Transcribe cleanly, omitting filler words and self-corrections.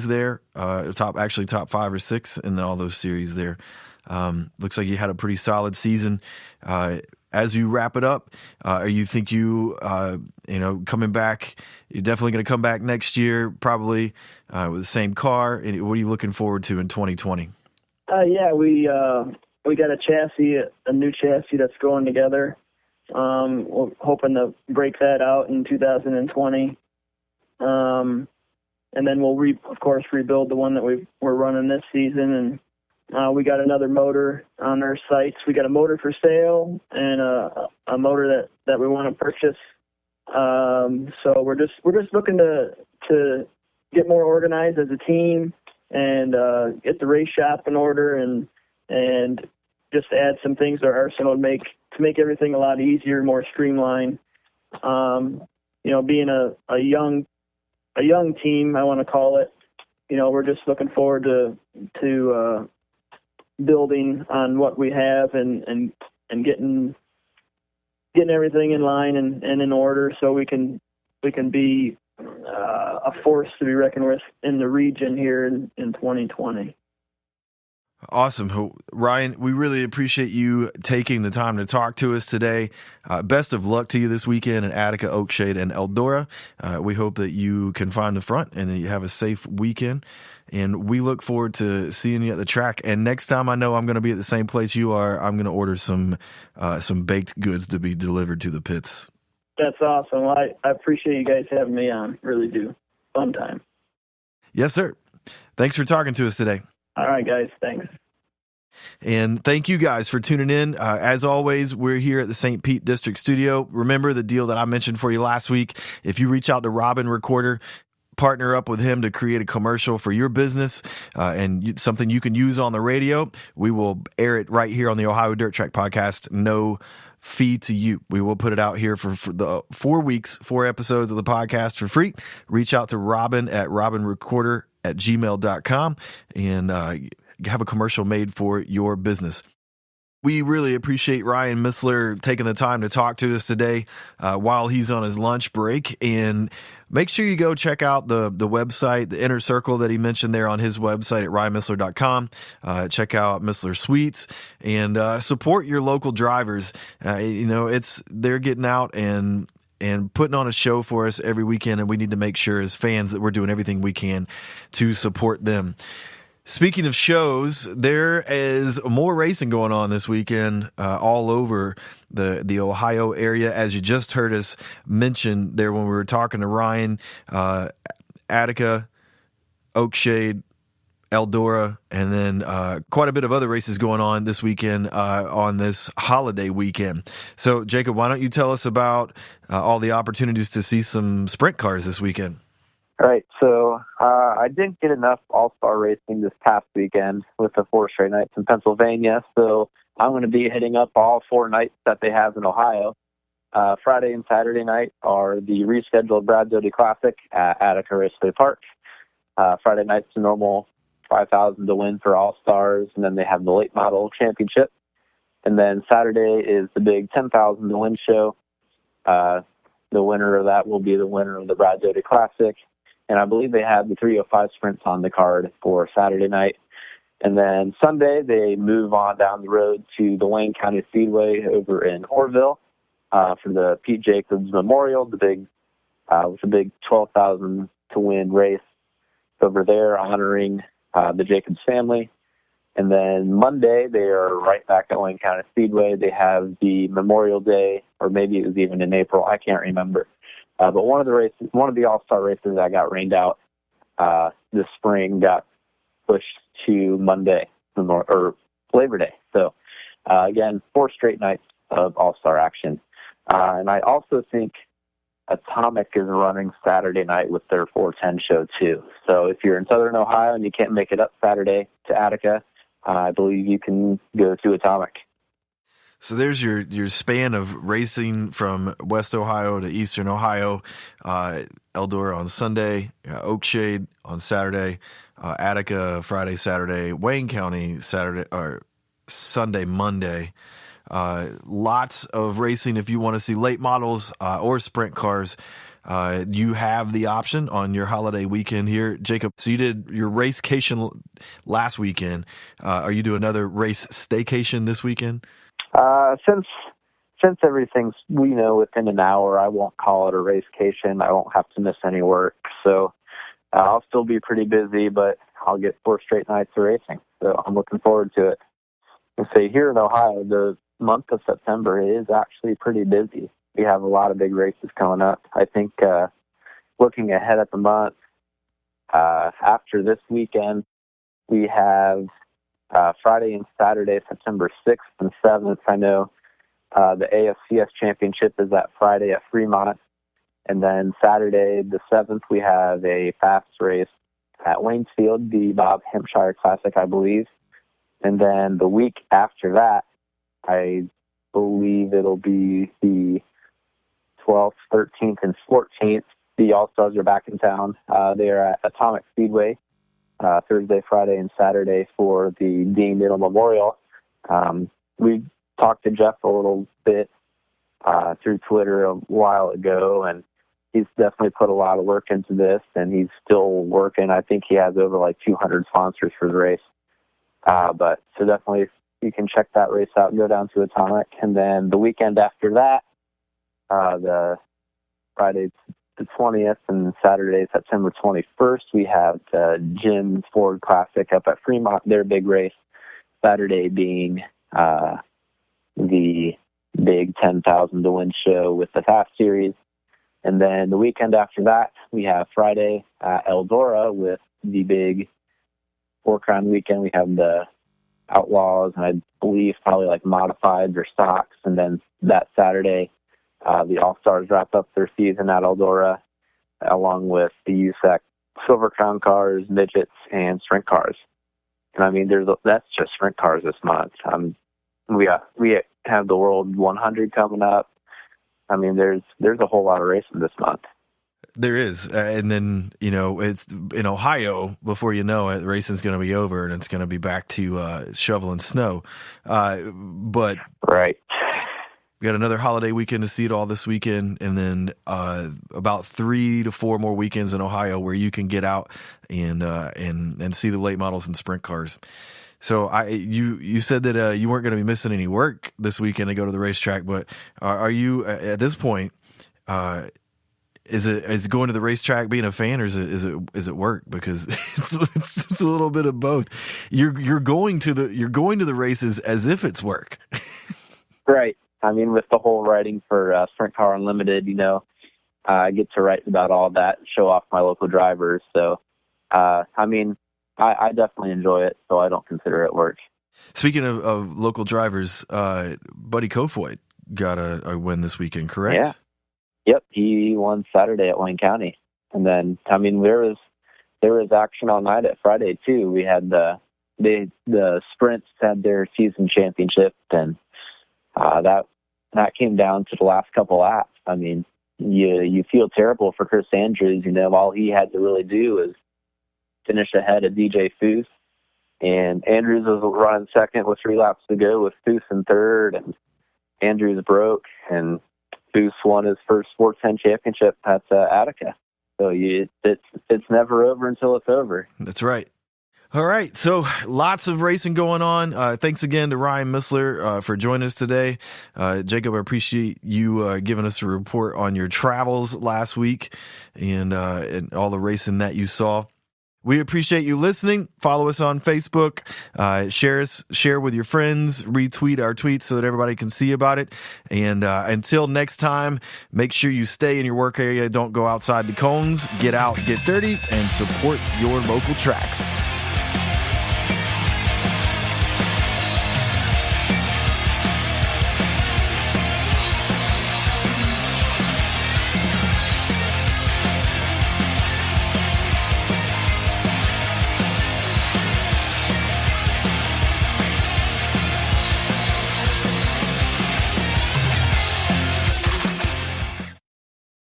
there, top 5 or 6 in all those series there. Looks like you had a pretty solid season. As you wrap it up, you think coming back, you're definitely going to come back next year, probably with the same car. What are you looking forward to in 2020? We got a new chassis that's going together. We're hoping to break that out in 2020. And then we'll, of course, rebuild the one that we're running this season. And we got another motor on our sites. We got a motor for sale and a motor that we want to purchase. So we're just looking to get more organized as a team and get the race shop in order and just add some things to our arsenal to make everything a lot easier, more streamlined. Being a young team, I want to call it, we're just looking forward to building on what we have and getting everything in line and in order so we can be a force to be reckoned with in the region here in 2020. Awesome. Ryan, we really appreciate you taking the time to talk to us today. Best of luck to you this weekend in Attica, Oakshade, and Eldora. We hope that you can find the front and that you have a safe weekend. And we look forward to seeing you at the track. And next time I know I'm going to be at the same place you are, I'm going to order some baked goods to be delivered to the pits. That's awesome. I appreciate you guys having me on. Really do. Fun time. Yes, sir. Thanks for talking to us today. All right, guys. Thanks. And thank you guys for tuning in. As always, we're here at the St. Pete District Studio. Remember the deal that I mentioned for you last week. If you reach out to Robin Recorder, partner up with him to create a commercial for your business and something you can use on the radio, we will air it right here on the Ohio Dirt Track Podcast. No fee to you. We will put it out here for the 4 weeks, 4 episodes of the podcast for free. Reach out to Robin at robinrecorder@gmail.com and have a commercial made for your business. We really appreciate Ryan Missler taking the time to talk to us today while he's on his lunch break. And make sure you go check out the website, the Inner Circle that he mentioned there on his website at ryanmissler.com. Check out Missler Suites and support your local drivers. They're getting out and putting on a show for us every weekend, and we need to make sure as fans that we're doing everything we can to support them. Speaking of shows, there is more racing going on this weekend all over the Ohio area, as you just heard us mention there when we were talking to Ryan. Attica, Oakshade, Eldora, and then quite a bit of other races going on this weekend on this holiday weekend. So, Jacob, why don't you tell us about all the opportunities to see some sprint cars this weekend? All right, so I didn't get enough all-star racing this past weekend with the 4 straight nights in Pennsylvania, so I'm going to be hitting up all 4 nights that they have in Ohio. Friday and Saturday night are the rescheduled Brad Doty Classic at Attica Raceway Park. Friday night's the normal $5,000 to win for all-stars, and then they have the Late Model Championship. And then Saturday is the big $10,000 to win show. The winner of that will be the winner of the Brad Doty Classic. And I believe they have the 305 sprints on the card for Saturday night. And then Sunday, they move on down the road to the Wayne County Speedway over in Orville for the Pete Jacobs Memorial, with a big 12,000 to win race over there honoring the Jacobs family. And then Monday, they are right back at Wayne County Speedway. They have the Memorial Day, or maybe it was even in April. I can't remember. But one of the all-star races that got rained out this spring got pushed to Monday or Labor Day. So, again, 4 straight nights of all-star action. And I also think Atomic is running Saturday night with their 410 show, too. So if you're in Southern Ohio and you can't make it up Saturday to Attica, I believe you can go to Atomic. So there's your span of racing from West Ohio to Eastern Ohio. Eldora on Sunday, Oakshade on Saturday, Attica Friday, Saturday, Wayne County Saturday or Sunday, Monday. Lots of racing if you want to see late models or sprint cars. you have the option on your holiday weekend here. Jacob, so you did your racecation last weekend. Are you doing another race staycation this weekend? Since everything's, within an hour, I won't call it a racecation. I won't have to miss any work. So I'll still be pretty busy, but I'll get 4 straight nights of racing. So I'm looking forward to it. And say here in Ohio, the month of September is actually pretty busy. We have a lot of big races coming up. I think looking ahead at the month, after this weekend, we have Friday and Saturday, September 6th and 7th. I know the AFCS Championship is that Friday at Fremont. And then Saturday, the 7th, we have a fast race at Waynesfield, the Bob Hampshire Classic, I believe. And then the week after that, I believe it'll be the 12th, 13th, and 14th. The All-Stars are back in town. They are at Atomic Speedway Thursday, Friday, and Saturday for the Dean Middle Memorial. We talked to Jeff a little bit through Twitter a while ago, and he's definitely put a lot of work into this, and he's still working. I think he has over 200 sponsors for the race. But so definitely you can check that race out and go down to Atomic. And then the weekend after that, the Friday the 20th and Saturday, September 21st, we have the Jim Ford Classic up at Fremont, their big race. Saturday being the big 10,000 to win show with the Fast Series. And then the weekend after that, we have Friday at Eldora with the big 4-crown weekend. We have the Outlaws, and I believe probably modifieds or stocks. And then that Saturday, the All-Stars wrap up their season at Eldora, along with the USAC Silver Crown cars, midgets, and sprint cars. And that's just sprint cars this month. We have the World 100 coming up. There's a whole lot of racing this month. There is. And then, it's in Ohio, before you know it, the racing's going to be over and it's going to be back to shoveling snow. But right. We got another holiday weekend to see it all this weekend, and then about 3 to 4 more weekends in Ohio where you can get out and see the late models and sprint cars. So you said that you weren't going to be missing any work this weekend to go to the racetrack, but are you at this point? Is going to the racetrack being a fan, or is it work? Because it's a little bit of both. You're going to the races as if it's work. Right. With the whole writing for Sprint Car Unlimited, I get to write about all that, show off my local drivers. So, I definitely enjoy it, so I don't consider it work. Speaking of local drivers, Buddy Kofoid got a win this weekend, correct? Yeah. Yep, he won Saturday at Wayne County. And then, there was action all night at Friday, too. We had the sprints had their season championship, and that came down to the last couple laps. You feel terrible for Chris Andrews. All he had to really do was finish ahead of DJ Foose. And Andrews was running second with 3 laps to go with Foose in third, and Andrews broke, and Foose won his first 410 championship at Attica. So it's never over until it's over. That's right. All right, so lots of racing going on. Thanks again to Ryan Missler for joining us today. Jacob, I appreciate you giving us a report on your travels last week and all the racing that you saw. We appreciate you listening. Follow us on Facebook. Share with your friends. Retweet our tweets so that everybody can see about it. And until next time, make sure you stay in your work area. Don't go outside the cones. Get out, get dirty, and support your local tracks.